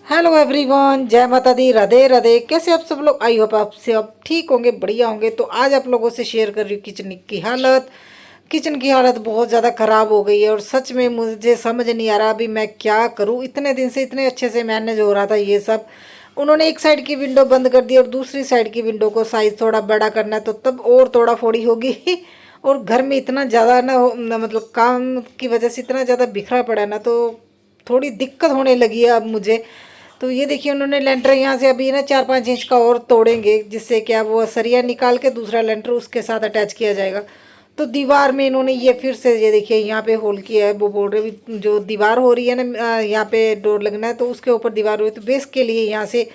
Hello everyone, जय माता दी, राधे राधे। कैसे आप सब लोग? आई होप आप सब ठीक होंगे, बढ़िया होंगे। तो आज आप लोगों से शेयर कर रही हूँ किचन की हालत। किचन की हालत बहुत ज़्यादा ख़राब हो गई है और सच में मुझे समझ नहीं आ रहा अभी मैं क्या करूँ। इतने दिन से इतने अच्छे से मैनेज हो रहा था ये सब। उन्होंने एक साइड की विंडो बंद कर दी और दूसरी साइड की विंडो को साइज़ थोड़ा बड़ा करना है, तो तब और तोड़ा फोड़ी होगी और घर में इतना ज़्यादा मतलब काम की वजह से इतना ज़्यादा बिखरा पड़ा है ना, तो थोड़ी दिक्कत होने लगी है अब मुझे। तो ये देखिए, उन्होंने लेंटर यहाँ से अभी ना 4-5 इंच का और तोड़ेंगे, जिससे क्या वो सरिया निकाल के दूसरा लेंटर उसके साथ अटैच किया जाएगा। तो दीवार में इन्होंने ये फिर से ये देखिए यहाँ पे होल किया है। वो बोल रहे भी जो दीवार हो रही है ना, यहाँ पे डोर लगना है तो उसके ऊपर दीवार हुई, तो बेस के लिए यहाँ से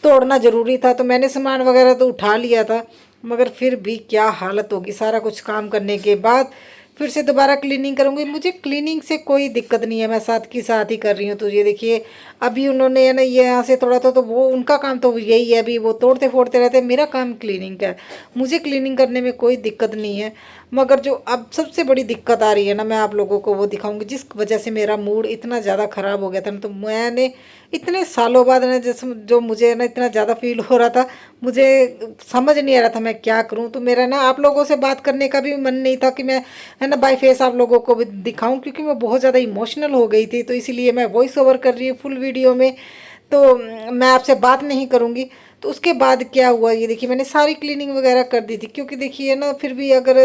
तोड़ना ज़रूरी था। तो मैंने सामान वगैरह तो उठा लिया था, मगर फिर भी क्या हालत होगी सारा कुछ काम करने के बाद। फिर से दोबारा क्लीनिंग करूँगी। मुझे क्लीनिंग से कोई दिक्कत नहीं है, मैं साथ की साथ ही कर रही हूँ। तो ये देखिए, अभी उन्होंने है ना ये यहाँ से तोड़ा था, तो वो उनका काम तो यही है, अभी वो तोड़ते फोड़ते रहते हैं। मेरा काम क्लीनिंग का है, मुझे क्लीनिंग करने में कोई दिक्कत नहीं है। मगर जो अब सबसे बड़ी दिक्कत आ रही है ना, मैं आप लोगों को वो दिखाऊंगी, जिस वजह से मेरा मूड इतना ज़्यादा ख़राब हो गया था ना। तो मैंने इतने सालों बाद ना, जैसे जो मुझे ना इतना ज़्यादा फील हो रहा था, मुझे समझ नहीं आ रहा था मैं क्या करूं। तो मेरा ना आप लोगों से बात करने का भी मन नहीं था कि मैं है ना बाय फेस आप लोगों को भी दिखाऊं, क्योंकि मैं बहुत ज़्यादा इमोशनल हो गई थी। तो इसीलिए मैं वॉइस ओवर कर रही हूँ फुल वीडियो में। तो मैं आपसे बात नहीं करूँगी। तो उसके बाद क्या हुआ, ये देखिए मैंने सारी क्लीनिंग वगैरह कर दी थी, क्योंकि देखिए ना फिर भी अगर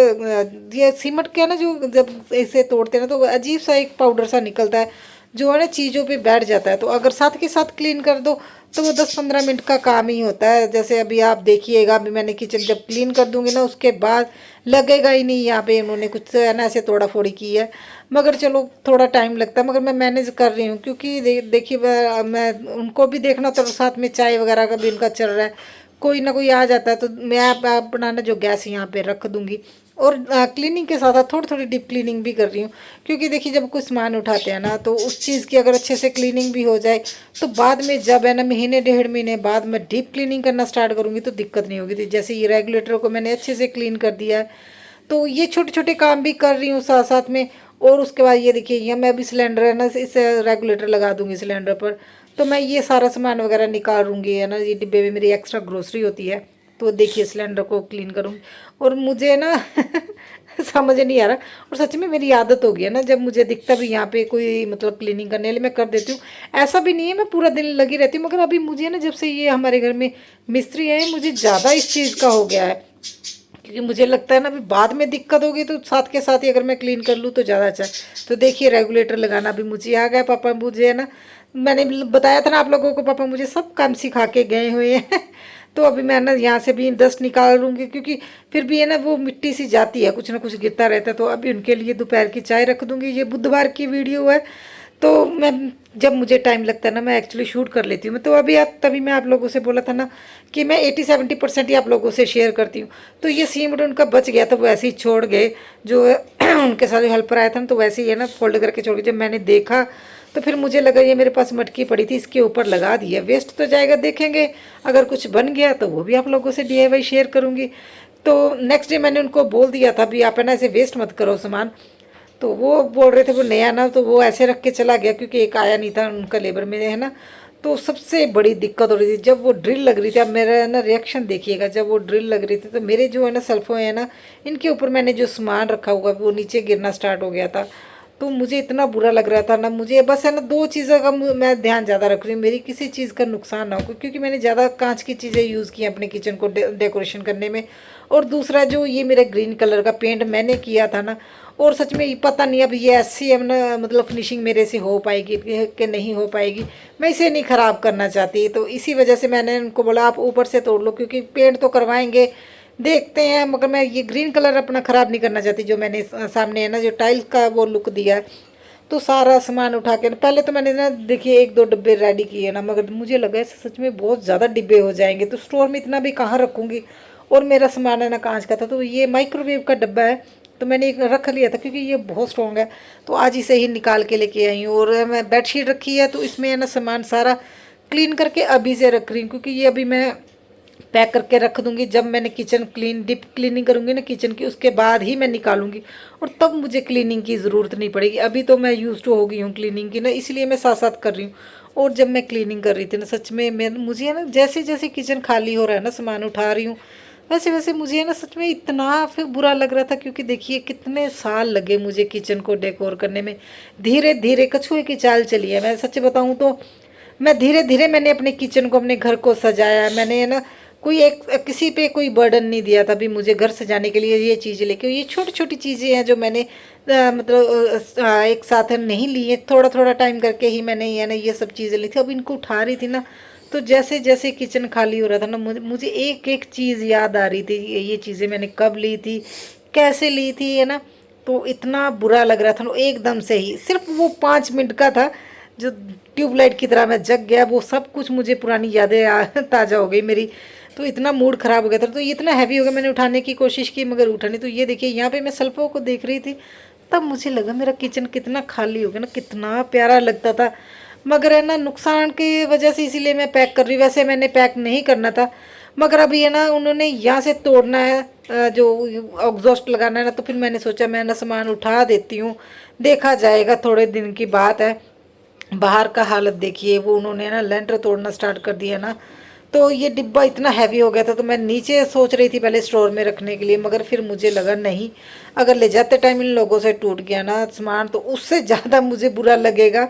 ये सीमेंट क्या ना, जो जब इसे तोड़ते हैं ना, तो अजीब सा एक पाउडर सा निकलता है जो है ना चीज़ों पे बैठ जाता है। तो अगर साथ के साथ क्लीन कर दो तो वो 10-15 मिनट का काम ही होता है। जैसे अभी आप देखिएगा, अभी मैंने किचन जब क्लीन कर दूंगी ना, उसके बाद लगेगा ही नहीं यहाँ पे इन्होंने कुछ है ना ऐसे तोड़ा फोड़ी की है। मगर चलो थोड़ा टाइम लगता है, मगर मैं मैनेज कर रही हूँ, क्योंकि देखिए मैं उनको भी देखना होता है, साथ में चाय वगैरह का भी उनका चल रहा है। कोई ना कोई आ जाता है, तो मैं अपना ना जो गैस यहाँ पे रख दूंगी। और क्लीनिंग के साथ साथ थोड़ी थोड़ी डीप क्लीनिंग भी कर रही हूँ, क्योंकि देखिए जब कोई सामान उठाते हैं ना, तो उस चीज़ की अगर अच्छे से क्लीनिंग भी हो जाए, तो बाद में जब है ना महीने 1.5 महीने बाद मैं डीप क्लीनिंग करना स्टार्ट करूँगी तो दिक्कत नहीं होगी। तो जैसे ये रेगुलेटर को मैंने अच्छे से क्लीन कर दिया है, तो ये छोटे छोटे काम भी कर रही हूँ साथ साथ में। और उसके बाद ये देखिए, ये मैं अभी सिलेंडर है ना, इस रेगुलेटर लगा दूंगी सिलेंडर पर। तो मैं ये सारा सामान वगैरह निकालूंगी है ना, ये डिब्बे में मेरी एक्स्ट्रा ग्रोसरी होती है। तो देखिए सिलेंडर को क्लीन करूँगी। और मुझे ना समझ नहीं आ रहा, और सच में मेरी आदत हो गई है ना, जब मुझे दिखता भी यहाँ पे कोई मतलब क्लीनिंग करने वाली, मैं कर देती हूँ। ऐसा भी नहीं है मैं पूरा दिन लगी रहती हूँ, मगर अभी मुझे ना जब से ये हमारे घर में मिस्त्री है, मुझे ज़्यादा इस चीज़ का हो गया है। क्योंकि मुझे लगता है ना अभी बाद में दिक्कत होगी, तो साथ के साथ ही अगर मैं क्लीन कर लूँ तो ज़्यादा अच्छा है। तो देखिए रेगुलेटर लगाना भी मुझे आ गया। पापा मुझे है ना, मैंने बताया था ना आप लोगों को, पापा मुझे सब काम सिखा के गए हुए हैं तो अभी मैं ना यहाँ से भी डस्ट निकाल लूँगी, क्योंकि फिर भी है ना वो मिट्टी सी जाती है, कुछ ना कुछ गिरता रहता है। तो अभी उनके लिए दोपहर की चाय रख दूँगी। ये बुधवार की वीडियो है, तो मैं जब मुझे टाइम लगता है ना, मैं एक्चुअली शूट कर लेती हूँ। मैं तो अभी तभी मैं आप लोगों से बोला था ना कि मैं 80-70% ही आप लोगों से शेयर करती हूँ। तो ये सीमेंट उनका बच गया था, वो ऐसे ही छोड़ गए। जो उनके साथ जो हेल्पर आया था ना, तो वैसे ही है ना फोल्ड करके छोड़ गए। जब मैंने देखा तो फिर मुझे लगा ये मेरे पास मटकी पड़ी थी, इसके ऊपर लगा दिया, वेस्ट तो जाएगा, देखेंगे अगर कुछ बन गया तो वो भी आप लोगों से DIY शेयर करूँगी। तो नेक्स्ट डे मैंने उनको बोल दिया था भी आप है ना ऐसे वेस्ट मत करो सामान। तो वो बोल रहे थे वो नया ना, तो वो ऐसे रख के चला गया, क्योंकि एक आया नहीं था उनका लेबर में है ना। तो सबसे बड़ी दिक्कत हो रही थी जब वो ड्रिल लग रही थी। अब मेरा ना रिएक्शन देखिएगा, जब वो ड्रिल लग रही थी तो मेरे जो है ना सल्फो है ना, इनके ऊपर मैंने जो सामान रखा हुआ वो नीचे गिरना स्टार्ट हो गया था। तो मुझे इतना बुरा लग रहा था ना, मुझे बस है ना दो चीज़ों का मैं ध्यान ज़्यादा रख रही हूँ, मेरी किसी चीज़ का नुकसान ना हो, क्योंकि मैंने ज़्यादा कांच की चीज़ें यूज़ की अपने किचन को डेकोरेशन करने में। और दूसरा जो ये मेरा ग्रीन कलर का पेंट मैंने किया था ना, और सच में ये पता नहीं अब ये ऐसी है ना, मतलब फिनिशिंग मेरे से हो पाएगी कि नहीं हो पाएगी। मैं इसे नहीं ख़राब करना चाहती, तो इसी वजह से मैंने उनको बोला आप ऊपर से तोड़ लो, क्योंकि पेंट तो करवाएंगे, देखते हैं। मगर मैं ये ग्रीन कलर अपना ख़राब नहीं करना चाहती, जो मैंने सामने है ना जो टाइल्स का वो लुक दिया है। तो सारा सामान उठा के पहले तो मैंने ना देखिए 1-2 डिब्बे रेडी किए ना, मगर मुझे लगा ऐसे सच में बहुत ज़्यादा डिब्बे हो जाएंगे, तो स्टोर में इतना भी कहाँ रखूँगी। और मेरा सामान है ना कांच का था, तो ये माइक्रोवेव का डब्बा है, तो मैंने एक रख लिया था, क्योंकि ये बहुत स्ट्रॉन्ग है। तो आज इसे ही निकाल के लेके आई हूँ। और मैं बेडशीट रखी है, तो इसमें है ना सामान सारा क्लीन करके अभी से रख रही हूँ, क्योंकि ये अभी मैं पैक करके रख दूंगी। जब मैंने किचन क्लीन डीप क्लीनिंग करूंगी ना किचन की, उसके बाद ही मैं निकालूंगी, और तब मुझे क्लीनिंग की ज़रूरत नहीं पड़ेगी। अभी तो मैं यूज़ टू हो गई हूँ क्लीनिंग की ना, इसलिए मैं साथ साथ कर रही हूँ। और जब मैं क्लीनिंग कर रही थी ना, सच में मैं मुझे है ना, जैसे जैसे किचन खाली हो रहा है ना, सामान उठा रही हूँ, वैसे वैसे मुझे है ना सच में इतना फिर बुरा लग रहा था, क्योंकि देखिए कितने साल लगे मुझे किचन को डेकोर करने में। धीरे धीरे कछुए की चाल चली है, मैं सच बताऊँ तो मैं धीरे धीरे मैंने अपने किचन को, अपने घर को सजाया। मैंने है ना कोई एक किसी पे कोई बर्डन नहीं दिया था भी मुझे घर सजाने के लिए ये चीज़ें लेके। ये छोटी छोटी चीज़ें हैं जो मैंने मतलब एक साथ नहीं ली है, थोड़ा थोड़ा टाइम करके ही मैंने है ना ये सब चीज़ें ली थी। अब इनको उठा रही थी ना, तो जैसे जैसे किचन खाली हो रहा था ना, मुझे एक एक चीज़ याद आ रही थी, ये चीज़ें मैंने कब ली थी, कैसे ली थी, है ना। तो इतना बुरा लग रहा था ना, एकदम से ही सिर्फ वो 5 मिनट का था जो ट्यूबलाइट की तरह मैं जग गया। वो सब कुछ मुझे पुरानी यादें ताज़ा हो गई मेरी। तो इतना मूड ख़राब हो गया था, तो ये इतना हैवी हो गया, मैंने उठाने की कोशिश की मगर उठा नहीं। तो ये देखिए यहाँ पे मैं सल्फ़ों को देख रही थी, तब मुझे लगा मेरा किचन कितना खाली हो गया ना, कितना प्यारा लगता था। मगर है ना नुकसान की वजह से इसीलिए मैं पैक कर रही हूँ। वैसे मैंने पैक नहीं करना था, मगर अभी है ना उन्होंने यहाँ से तोड़ना है, जो एग्जॉस्ट लगाना है ना, तो फिर मैंने सोचा मैं ना सामान उठा देती हूँ, देखा जाएगा, थोड़े दिन की बात है। बाहर का हालत देखिए, वो उन्होंने ना लेंटर तोड़ना स्टार्ट कर दिया ना। तो ये डिब्बा इतना हैवी हो गया था, तो मैं नीचे सोच रही थी पहले स्टोर में रखने के लिए, मगर फिर मुझे लगा नहीं, अगर ले जाते टाइम इन लोगों से टूट गया ना सामान तो उससे ज़्यादा मुझे बुरा लगेगा।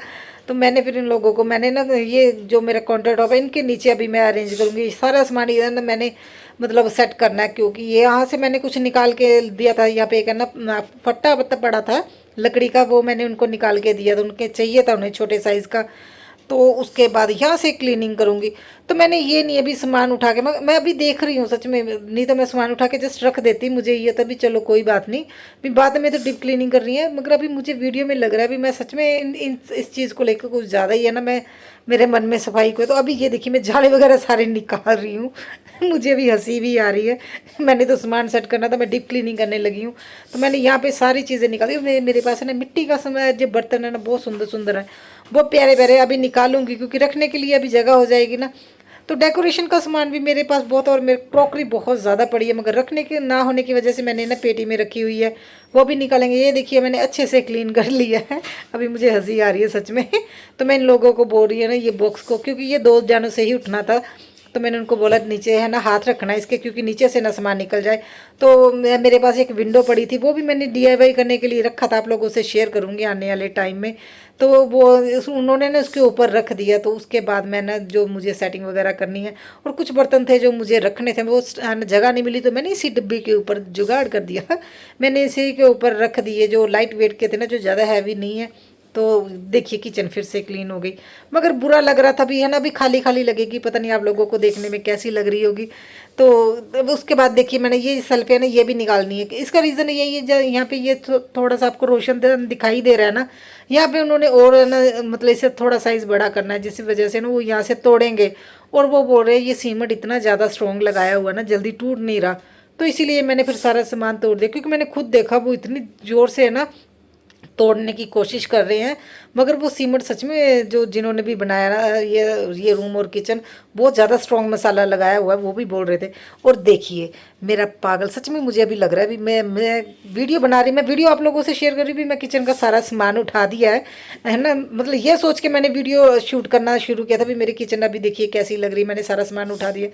तो मैंने फिर इन लोगों को, मैंने ना ये जो मेरा काउंटर टॉप है इनके नीचे अभी मैं अरेंज करूँगी सारा सामान। इधर ना मैंने मतलब सेट करना है, क्योंकि ये यहाँ से मैंने कुछ निकाल के दिया था। यहाँ पे एक है ना फट्टा पत्ता पड़ा था लकड़ी का, वो मैंने उनको निकाल के दिया था, उनके चाहिए था उन्हें छोटे साइज़ का। तो उसके बाद यहाँ से क्लीनिंग करूँगी। तो मैंने ये नहीं अभी सामान उठा के, मैं अभी देख रही हूँ सच में, नहीं तो मैं सामान उठा के जस्ट रख देती, मुझे ये तभी चलो कोई बात नहीं, अभी बाद में तो डीप क्लीनिंग कर रही है। मगर अभी मुझे वीडियो में लग रहा है अभी मैं सच में इस चीज़ को लेकर कुछ ज़्यादा ही है ना, मैं मेरे मन में सफाई को है। तो अभी ये देखिए मैं झाड़े वगैरह सारे निकाल रही हूँ मुझे भी हंसी भी आ रही है। मैंने तो सामान सेट करना था, मैं डीप क्लीनिंग करने लगी हूँ। तो मैंने यहाँ पे सारी चीज़ें निकाली। मेरे पास है ना मिट्टी का समय जो बर्तन है ना, बहुत सुंदर सुंदर है, बहुत प्यारे प्यारे। अभी निकालूंगी क्योंकि रखने के लिए अभी जगह हो जाएगी ना। तो डेकोरेशन का सामान भी मेरे पास बहुत, और मेरे क्रॉकरी बहुत ज़्यादा पड़ी है, मगर रखने के ना होने की वजह से मैंने ना पेटी में रखी हुई है, वो भी निकालेंगे। ये देखिए मैंने अच्छे से क्लीन कर लिया है। अभी मुझे हंसी आ रही है सच में। तो मैं इन लोगों को बोल रही है ना ये बॉक्स को, क्योंकि ये 2 जानों से ही उठना था। तो मैंने उनको बोला नीचे है ना हाथ रखना है इसके, क्योंकि नीचे से ना सामान निकल जाए। तो मेरे पास एक विंडो पड़ी थी, वो भी मैंने DIY करने के लिए रखा था, आप लोगों से शेयर करूँगी आने वाले टाइम में। तो वो उन्होंने ना उसके ऊपर रख दिया। तो उसके बाद मैं ना जो मुझे सेटिंग वगैरह करनी है, और कुछ बर्तन थे जो मुझे रखने थे, वो जगह नहीं मिली, तो मैंने इसी डिब्बी के ऊपर जुगाड़ कर दिया। मैंने इसी के ऊपर रख दिए, जो लाइट वेट के थे ना, जो ज़्यादा हैवी नहीं है। तो देखिए किचन फिर से क्लीन हो गई, मगर बुरा लग रहा था भी है ना, अभी खाली खाली लगेगी, पता नहीं आप लोगों को देखने में कैसी लग रही होगी। तो अब उसके बाद देखिए मैंने ये सेल्फ है ना ये भी निकालनी है। इसका रीज़न यही है, जो यहाँ पे ये थोड़ा सा आपको रोशन दिखाई दे रहा है ना, यहाँ पे उन्होंने और ना मतलब इसे थोड़ा साइज़ बड़ा करना है, जिस वजह से ना वो यहाँ से तोड़ेंगे। और वो बोल रहे हैं ये सीमेंट इतना ज़्यादा स्ट्रॉन्ग लगाया हुआ ना, जल्दी टूट नहीं रहा। तो इसीलिए मैंने फिर सारा सामान तोड़ दिया, क्योंकि मैंने खुद देखा वो इतनी ज़ोर से है ना तोड़ने की कोशिश कर रहे हैं। मगर वो सीमेंट सच में जो जिन्होंने भी बनाया ना ये रूम और किचन, बहुत ज़्यादा स्ट्रॉन्ग मसाला लगाया हुआ है, वो भी बोल रहे थे। और देखिए मेरा पागल सच में मुझे अभी लग रहा है, अभी मैं वीडियो बना रही, मैं वीडियो आप लोगों से शेयर कर रही भी, मैं किचन का सारा सामान उठा दिया है ना। मतलब ये सोच के मैंने वीडियो शूट करना शुरू किया था भी मेरी किचन अभी देखिए कैसी लग रही है। मैंने सारा सामान उठा दिया,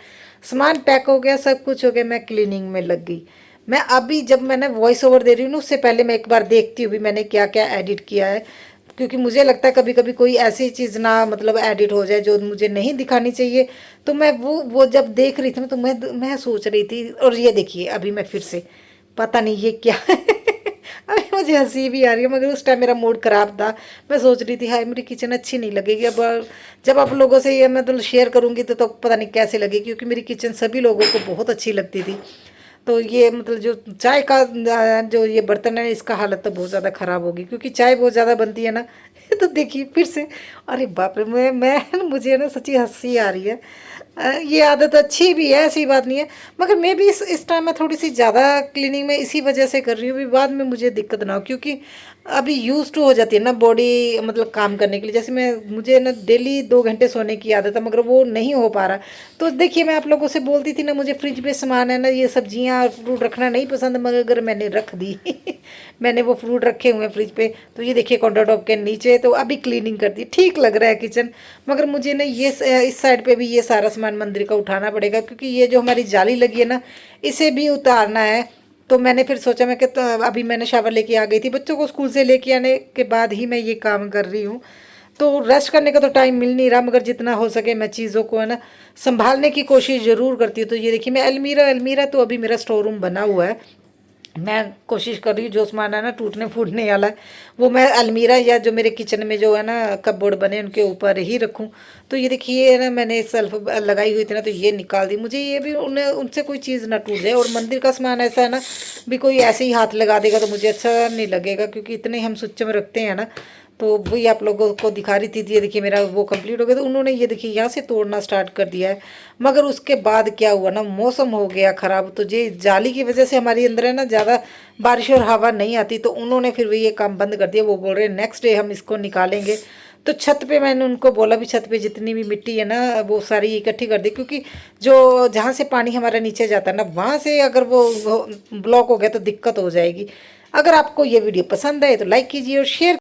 सामान पैक हो गया, सब कुछ हो गया, मैं क्लीनिंग में लग गई। मैं अभी जब मैंने वॉइस ओवर दे रही हूँ ना, उससे पहले मैं एक बार देखती हूँ भी मैंने क्या क्या एडिट किया है, क्योंकि मुझे लगता है कभी कभी कोई ऐसी चीज़ ना मतलब एडिट हो जाए जो मुझे नहीं दिखानी चाहिए। तो मैं वो जब देख रही थी ना, तो मैं सोच रही थी। और ये देखिए अभी मैं फिर से पता नहीं ये क्या है अभी मुझे हंसी भी आ रही है, मगर उस टाइम मेरा मूड ख़राब था। मैं सोच रही थी हाय मेरी किचन अच्छी नहीं लगेगी। अब जब आप लोगों से ये मतलब शेयर करूँगी तो पता नहीं कैसे लगेगी, क्योंकि मेरी किचन सभी लोगों को बहुत अच्छी लगती थी। तो ये मतलब जो चाय का जो ये बर्तन है, इसका हालत तो बहुत ज़्यादा ख़राब होगी, क्योंकि चाय बहुत ज़्यादा बनती है ना तो देखिए फिर से, अरे बाप रे, मैं मुझे ना सच्ची हंसी आ रही है। ये आदत अच्छी भी है, ऐसी बात नहीं है, मगर मैं भी इस टाइम में थोड़ी सी ज़्यादा क्लीनिंग में इसी वजह से कर रही हूँ भी बाद में मुझे दिक्कत ना हो, क्योंकि अभी यूज टू हो जाती है ना बॉडी मतलब काम करने के लिए। जैसे मुझे ना डेली 2 घंटे सोने की आदत है, मगर वो नहीं हो पा रहा। तो देखिए मैं आप लोगों से बोलती थी ना, मुझे फ्रिज पे सामान है ना, ये सब्जियां और फ्रूट रखना नहीं पसंद, मगर मैंने रख दी मैंने वो फ्रूट रखे हुए हैं फ्रिज पे। तो ये देखिए काउंटर टॉप के नीचे, तो अभी क्लीनिंग कर दी, ठीक लग रहा है किचन। मगर मुझे ना ये इस साइड पे भी ये सारा सामान मंदिर का उठाना पड़ेगा, क्योंकि ये जो हमारी जाली लगी है ना, इसे भी उतारना है। तो मैंने फिर सोचा, मैं कि तो अभी मैंने शावर लेके आ गई थी, बच्चों को स्कूल से लेके आने के बाद ही मैं ये काम कर रही हूँ। तो रेस्ट करने का तो टाइम मिल नहीं रहा, मगर जितना हो सके मैं चीज़ों को है ना संभालने की कोशिश ज़रूर करती हूँ। तो ये देखिए, मैं अलमीरा अलमीरा तो अभी मेरा स्टोर रूम बना हुआ है, मैं कोशिश कर रही हूँ जो सामान है ना टूटने फूटने वाला है वो मैं अलमीरा या जो मेरे किचन में जो है ना कपबोर्ड बने उनके ऊपर ही रखूँ। तो ये देखिए है ना, मैंने सेल्फ लगाई हुई थी ना, तो ये निकाल दी। मुझे ये भी उन्हें उनसे कोई चीज़ ना टूट जाए। और मंदिर का सामान ऐसा है ना, भी कोई ऐसे ही हाथ लगा देगा तो मुझे अच्छा नहीं लगेगा, क्योंकि इतने हम सुच्च में रखते हैं ना। तो वही आप लोगों को दिखा रही थी। ये देखिए मेरा वो कंप्लीट हो गया। तो उन्होंने ये देखिए यहाँ से तोड़ना स्टार्ट कर दिया है। मगर उसके बाद क्या हुआ ना, मौसम हो गया ख़राब। तो ये जाली की वजह से हमारी अंदर है ना ज़्यादा बारिश और हवा नहीं आती, तो उन्होंने फिर वो ये काम बंद कर दिया। वो बोल रहे हैं नेक्स्ट डे हम इसको निकालेंगे। तो छत पे मैंने उनको बोला भी छत पे जितनी भी मिट्टी है ना वो सारी इकट्ठी कर दी, क्योंकि जो जहाँ से पानी हमारा नीचे जाता है ना, वहाँ से अगर वो ब्लॉक हो गया तो दिक्कत हो जाएगी। अगर आपको ये वीडियो पसंद आए तो लाइक कीजिए और शेयर